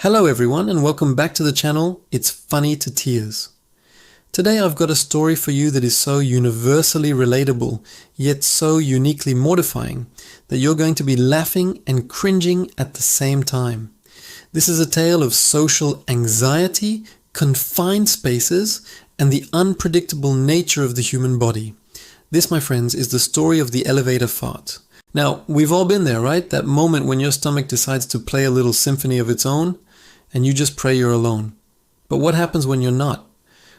Hello everyone and welcome back to the channel, It's Funny to Tears. Today I've got a story for you that is so universally relatable, yet so uniquely mortifying, that you're going to be laughing and cringing at the same time. This is a tale of social anxiety, confined spaces, and the unpredictable nature of the human body. This, my friends, is the story of the elevator fart. Now, we've all been there, right? That moment when your stomach decides to play a little symphony of its own, and you just pray you're alone. But what happens when you're not?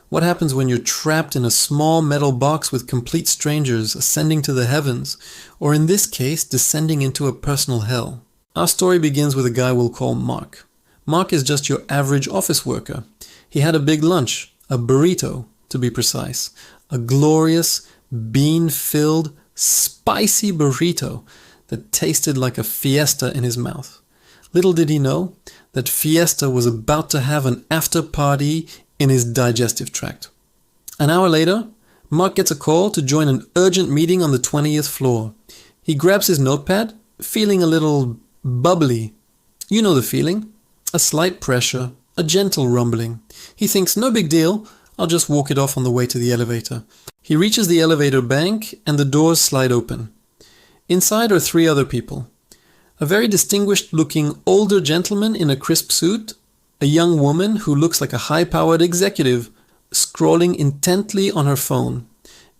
What happens when you're trapped in a small metal box with complete strangers ascending to the heavens, or in this case, descending into a personal hell? Our story begins with a guy we'll call Mark. Mark is just your average office worker. He had a big lunch, a burrito to be precise, a glorious, bean-filled, spicy burrito that tasted like a fiesta in his mouth. Little did he know that Fiesta was about to have an after party in his digestive tract. An hour later, Mark gets a call to join an urgent meeting on the 20th floor. He grabs his notepad, feeling a little bubbly. You know the feeling. A slight pressure, a gentle rumbling. He thinks, no big deal, I'll just walk it off on the way to the elevator. He reaches the elevator bank and the doors slide open. Inside are three other people. A very distinguished-looking older gentleman in a crisp suit, a young woman who looks like a high-powered executive scrolling intently on her phone,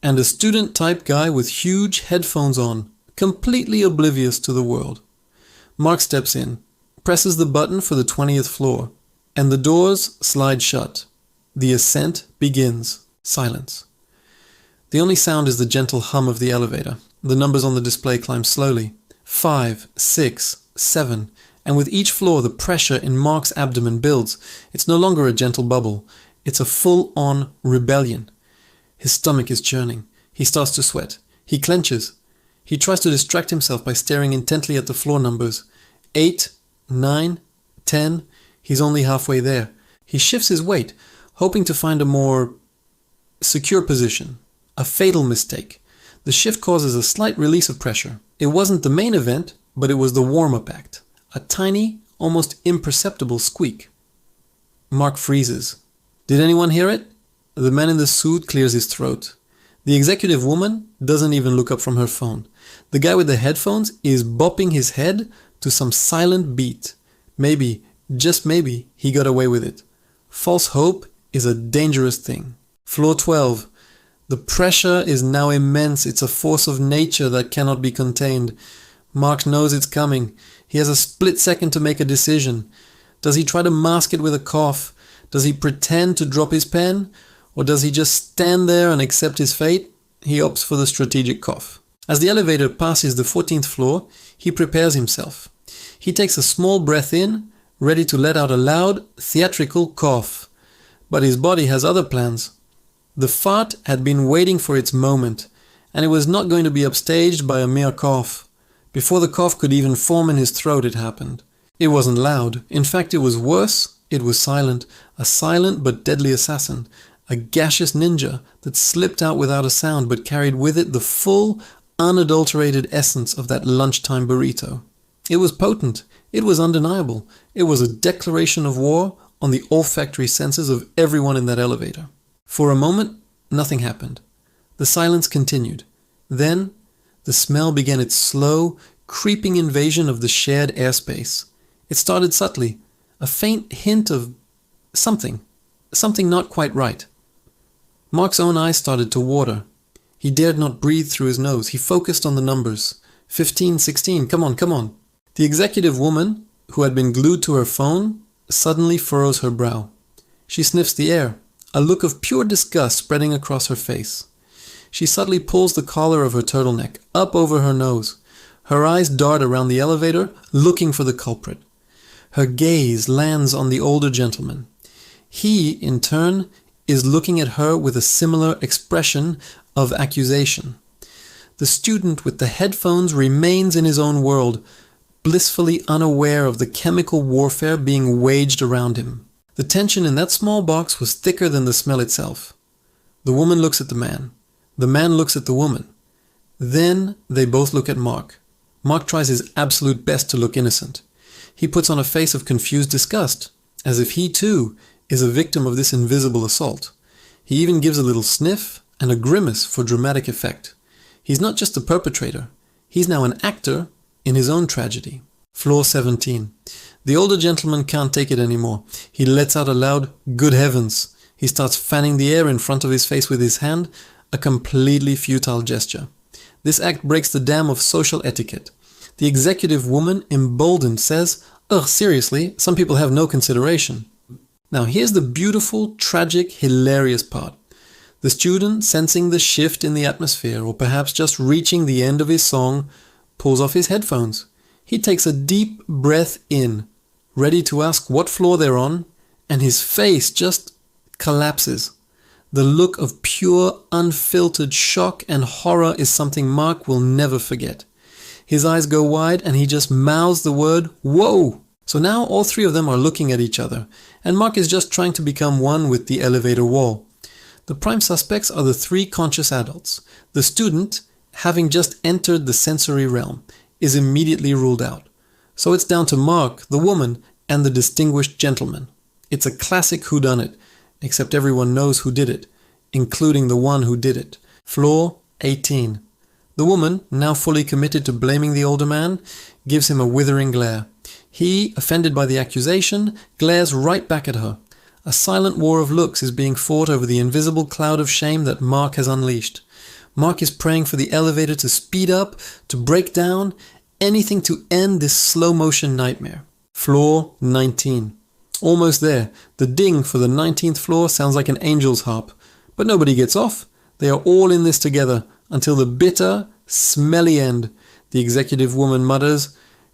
and a student-type guy with huge headphones on, completely oblivious to the world. Mark steps in, presses the button for the 20th floor, and the doors slide shut. The ascent begins. Silence. The only sound is the gentle hum of the elevator. The numbers on the display climb slowly. 5, 6, 7, and with each floor the pressure in Mark's abdomen builds. It's no longer a gentle bubble, it's a full-on rebellion. His stomach is churning. He starts to sweat. He clenches. He tries to distract himself by staring intently at the floor numbers. 8, 9, 10, he's only halfway there. He shifts his weight, hoping to find a more secure position. A fatal mistake. The shift causes a slight release of pressure. It wasn't the main event, but it was the warm-up act. A tiny, almost imperceptible squeak. Mark freezes. Did anyone hear it? The man in the suit clears his throat. The executive woman doesn't even look up from her phone. The guy with the headphones is bopping his head to some silent beat. Maybe, just maybe, he got away with it. False hope is a dangerous thing. Floor 12. The pressure is now immense. It's a force of nature that cannot be contained. Mark knows it's coming. He has a split second to make a decision. Does he try to mask it with a cough? Does he pretend to drop his pen? Or does he just stand there and accept his fate? He opts for the strategic cough. As the elevator passes the 14th floor, he prepares himself. He takes a small breath in, ready to let out a loud, theatrical cough. But his body has other plans. The fart had been waiting for its moment, and it was not going to be upstaged by a mere cough. Before the cough could even form in his throat, it happened. It wasn't loud. In fact, it was worse. It was silent. A silent but deadly assassin. A gaseous ninja that slipped out without a sound but carried with it the full, unadulterated essence of that lunchtime burrito. It was potent. It was undeniable. It was a declaration of war on the olfactory senses of everyone in that elevator. For a moment, nothing happened. The silence continued. Then, the smell began its slow, creeping invasion of the shared airspace. It started subtly, a faint hint of something not quite right. Mark's own eyes started to water. He dared not breathe through his nose. He focused on the numbers. 15, 16, come on. The executive woman, who had been glued to her phone, suddenly furrows her brow. She sniffs the air. A look of pure disgust spreading across her face. She subtly pulls the collar of her turtleneck up over her nose. Her eyes dart around the elevator, looking for the culprit. Her gaze lands on the older gentleman. He, in turn, is looking at her with a similar expression of accusation. The student with the headphones remains in his own world, blissfully unaware of the chemical warfare being waged around him. The tension in that small box was thicker than the smell itself. The woman looks at the man. The man looks at the woman. Then they both look at Mark. Mark tries his absolute best to look innocent. He puts on a face of confused disgust. as if he too is a victim of this invisible assault. He even gives a little sniff and a grimace for dramatic effect. He's not just a perpetrator, he's now an actor in his own tragedy. Floor 17. The older gentleman can't take it anymore. He lets out a loud, "Good heavens!" He starts fanning the air in front of his face with his hand, a completely futile gesture. This act breaks the dam of social etiquette. The executive woman, emboldened, says, "Ugh, seriously, some people have no consideration." Now here's the beautiful, tragic, hilarious part. The student, sensing the shift in the atmosphere, or perhaps just reaching the end of his song, pulls off his headphones. He takes a deep breath in, ready to ask what floor they're on, and his face just collapses. The look of pure, unfiltered shock and horror is something Mark will never forget. His eyes go wide and he just mouths the word, "Whoa!" So now all three of them are looking at each other, and Mark is just trying to become one with the elevator wall. The prime suspects are the three conscious adults. The student, having just entered the sensory realm, is immediately ruled out. So it's down to Mark, the woman, and the distinguished gentleman. It's a classic whodunit, except everyone knows who did it, including the one who did it. Floor 18. The woman, now fully committed to blaming the older man, gives him a withering glare. He, offended by the accusation, glares right back at her. A silent war of looks is being fought over the invisible cloud of shame that Mark has unleashed. Mark is praying for the elevator to speed up, to break down, anything to end this slow-motion nightmare. Floor 19. Almost there. The ding for the 19th floor sounds like an angel's harp. But nobody gets off. They are all in this together, until the bitter, smelly end. The executive woman mutters,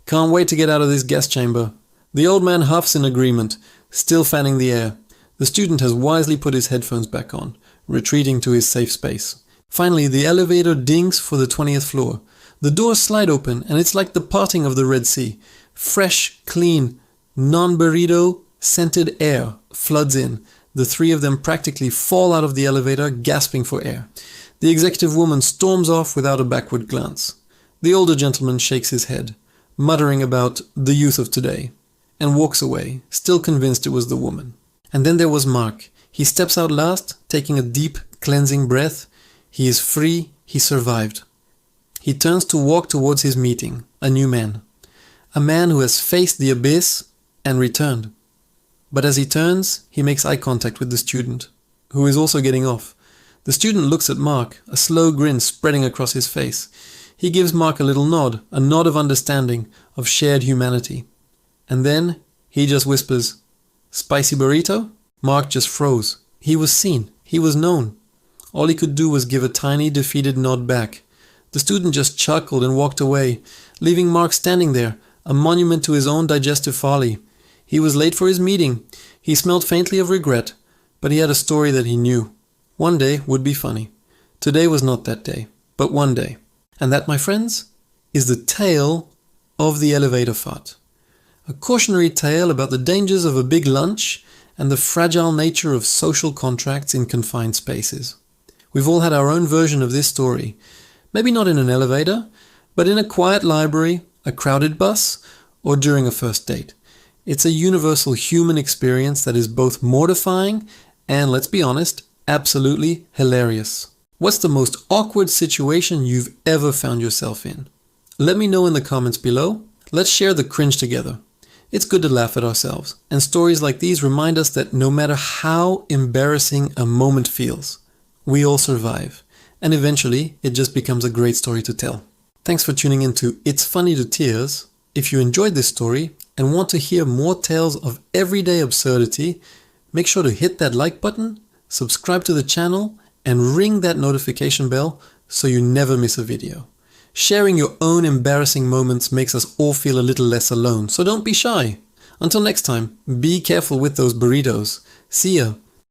"Can't wait to get out of this gas chamber." The old man huffs in agreement, still fanning the air. The student has wisely put his headphones back on, retreating to his safe space. Finally, the elevator dings for the 20th floor. The doors slide open, and it's like the parting of the Red Sea. Fresh, clean, non-burrito, scented air floods in. The three of them practically fall out of the elevator, gasping for air. The executive woman storms off without a backward glance. The older gentleman shakes his head, muttering about the youth of today, and walks away, still convinced it was the woman. And then there was Mark. He steps out last, taking a deep, cleansing breath. He is free, he survived. He turns to walk towards his meeting, a new man. A man who has faced the abyss and returned. But as he turns, he makes eye contact with the student, who is also getting off. The student looks at Mark, a slow grin spreading across his face. He gives Mark a little nod, a nod of understanding, of shared humanity. And then he just whispers, "Spicy burrito?" Mark just froze. He was seen. He was known. All he could do was give a tiny, defeated nod back. The student just chuckled and walked away, leaving Mark standing there, a monument to his own digestive folly. He was late for his meeting. He smelled faintly of regret, but he had a story that he knew. One day would be funny. Today was not that day, but one day. And that, my friends, is the tale of the elevator fart. A cautionary tale about the dangers of a big lunch and the fragile nature of social contracts in confined spaces. We've all had our own version of this story. Maybe not in an elevator, but in a quiet library, a crowded bus, or during a first date. It's a universal human experience that is both mortifying and, let's be honest, absolutely hilarious. What's the most awkward situation you've ever found yourself in? Let me know in the comments below. Let's share the cringe together. It's good to laugh at ourselves, and stories like these remind us that no matter how embarrassing a moment feels, we all survive, and eventually it just becomes a great story to tell. Thanks for tuning in to It's Funny to Tears. If you enjoyed this story and want to hear more tales of everyday absurdity, make sure to hit that like button, subscribe to the channel, and ring that notification bell so you never miss a video. Sharing your own embarrassing moments makes us all feel a little less alone, so don't be shy. Until next time, be careful with those burritos. See ya.